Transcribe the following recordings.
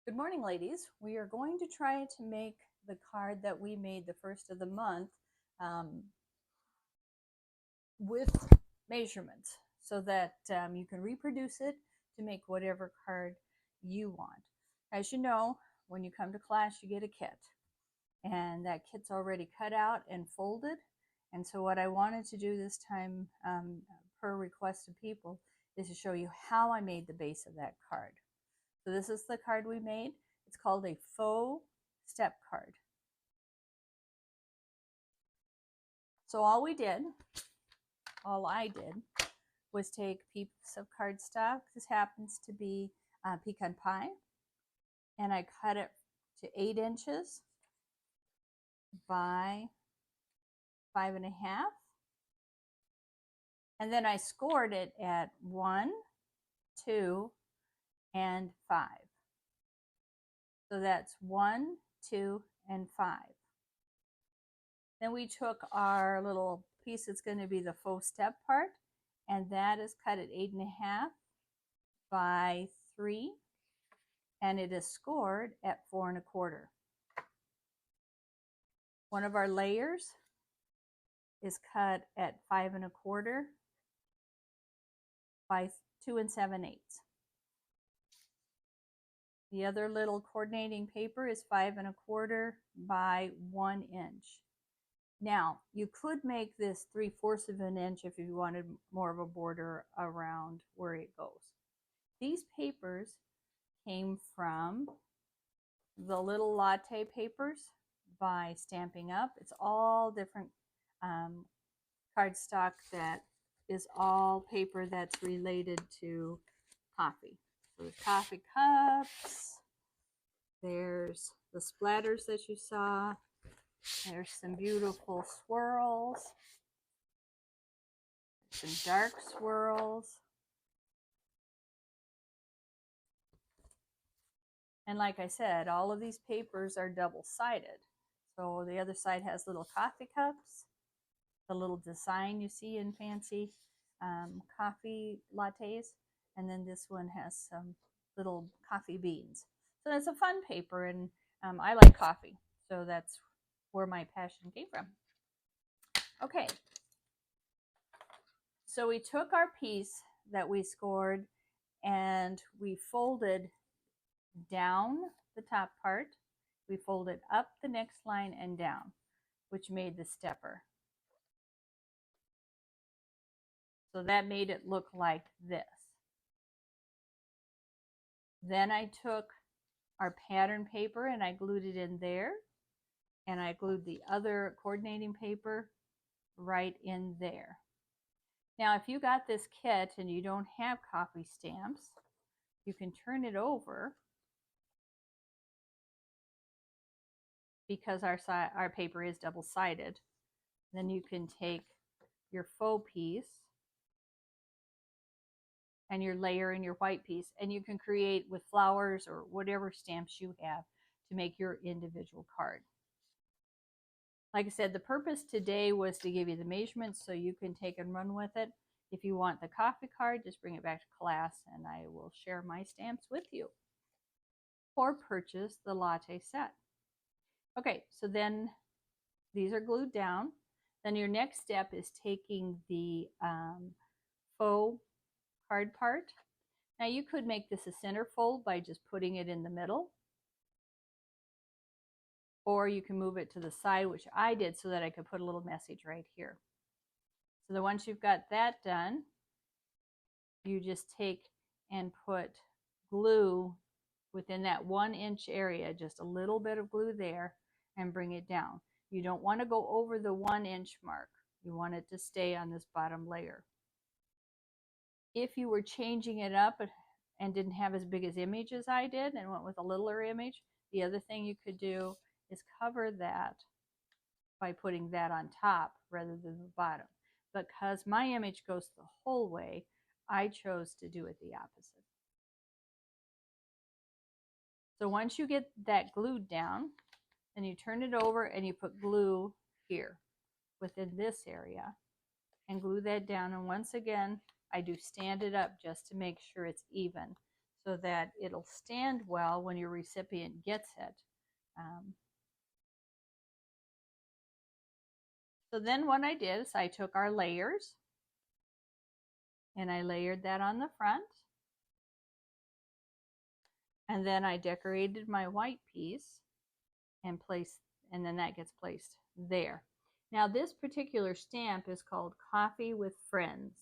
Good morning, ladies. We are going to try to make the card that we made the first of the month um, with measurements so that you can reproduce it to make whatever card you want. As you know, when you come to class, you get a kit, and that kit's already cut out and folded. And so what I wanted to do this time, per request of people, is to show you how I made the base of that card. So this is the card we made. It's called a faux step card. So all I did, was take a piece of cardstock. This happens to be Pecan Pie. And I cut it to 8 inches by 5.5. And then I scored it at 1, 2, and 5. So that's 1, 2, and 5. Then we took our little piece that's going to be the faux step part, and that is cut at 8.5 by 3, and it is scored at 4.25. One of our layers is cut at 5.25 by 2 7/8. The other little coordinating paper is 5.25 by 1 inch. Now, you could make this 3/4 of an inch if you wanted more of a border around where it goes. These papers came from the Little Latte Papers by Stampin' Up. It's all different cardstock that is all paper that's related to coffee. So there's coffee cups, there's the splatters that you saw, there's some beautiful swirls, some dark swirls. And like I said, all of these papers are double-sided. So the other side has little coffee cups, the little design you see in fancy coffee lattes, and then this one has some little coffee beans. So it's a fun paper, and I like coffee, so that's where my passion came from. Okay, so we took our piece that we scored and we folded down the top part, we folded up the next line and down, which made the stepper. So that made it look like this. Then I took our pattern paper and I glued it in there, and I glued the other coordinating paper right in there. Now, if you got this kit and you don't have coffee stamps, you can turn it over, because our paper is double-sided. Then you can take your faux piece and your layer and your white piece, and you can create with flowers or whatever stamps you have to make your individual card. Like I said, the purpose today was to give you the measurements so you can take and run with it. If you want the coffee card, just bring it back to class and I will share my stamps with you. Or purchase the latte set. Okay, so then these are glued down. Then your next step is taking the faux card part. Now you could make this a centerfold by just putting it in the middle, or you can move it to the side, which I did so that I could put a little message right here. So then once you've got that done, you just take and put glue within that 1 inch area, just a little bit of glue there, and bring it down. You don't want to go over the 1 inch mark. You want it to stay on this bottom layer. If you were changing it up and didn't have as big as image as I did and went with a littler image, the other thing you could do is cover that by putting that on top rather than the bottom. Because my image goes the whole way, I chose to do it the opposite. So once you get that glued down, then you turn it over and you put glue here within this area and glue that down. And once again, I do stand it up just to make sure it's even. so that it'll stand well when your recipient gets it. So then what I did is I took our layers and I layered that on the front. And then I decorated my white piece and then that gets placed there. Now this particular stamp is called Coffee with Friends.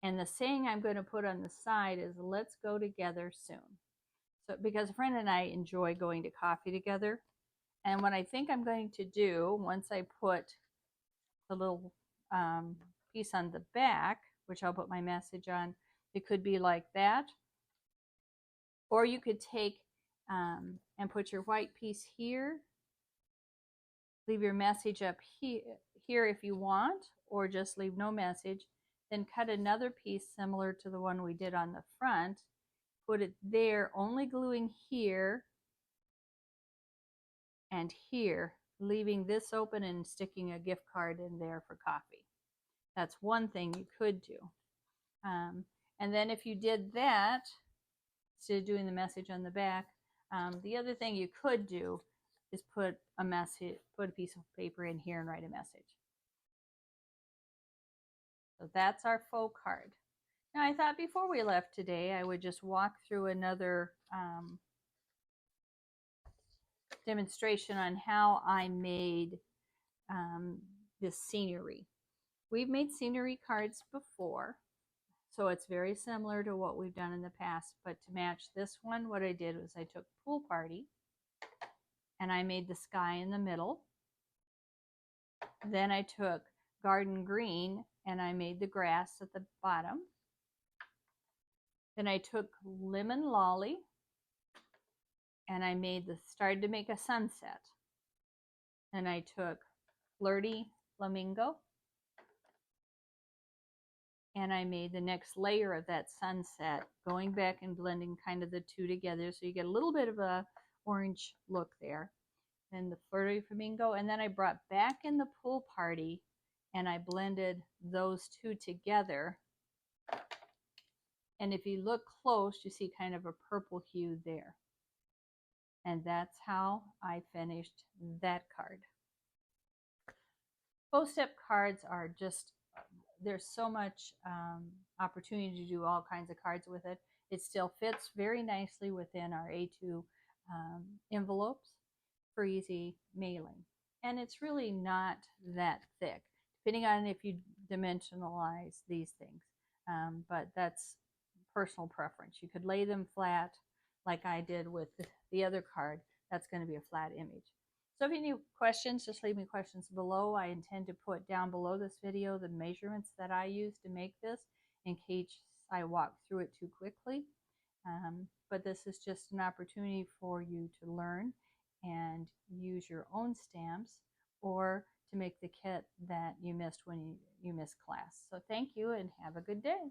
And the saying I'm going to put on the side is, let's go together soon. So because a friend and I enjoy going to coffee together. And what I think I'm going to do, once I put the little piece on the back, which I'll put my message on, it could be like that. Or you could take and put your white piece here, leave your message up here if you want, or just leave no message, then cut another piece similar to the one we did on the front, put it there, only gluing here and here, leaving this open and sticking a gift card in there for coffee. That's one thing you could do. And then if you did that, instead of doing the message on the back, the other thing you could do is put a piece of paper in here and write a message. So that's our faux card. Now I thought before we left today I would just walk through another demonstration on how I made this scenery. We've made scenery cards before, so it's very similar to what we've done in the past, but to match this one, what I did was I took Pool Party and I made the sky in the middle. Then I took Garden Green and I made the grass at the bottom. Then I took Lemon Lolly and I started to make a sunset. Then I took Flirty Flamingo and I made the next layer of that sunset, going back and blending kind of the two together so you get a little bit of a orange look there. Then the Flirty Flamingo, and then I brought back in the Pool Party and I blended those two together. And if you look close, you see kind of a purple hue there. And that's how I finished that card. Faux step cards are just, there's so much opportunity to do all kinds of cards with it. It still fits very nicely within our A2 envelopes for easy mailing. And it's really not that thick, depending on if you dimensionalize these things. But that's personal preference. You could lay them flat like I did with the other card. That's going to be a flat image. So if you have any questions, just leave me questions below. I intend to put down below this video the measurements that I used to make this in case I walk through it too quickly. But this is just an opportunity for you to learn and use your own stamps or to make the kit that you missed when you missed class. So thank you and have a good day.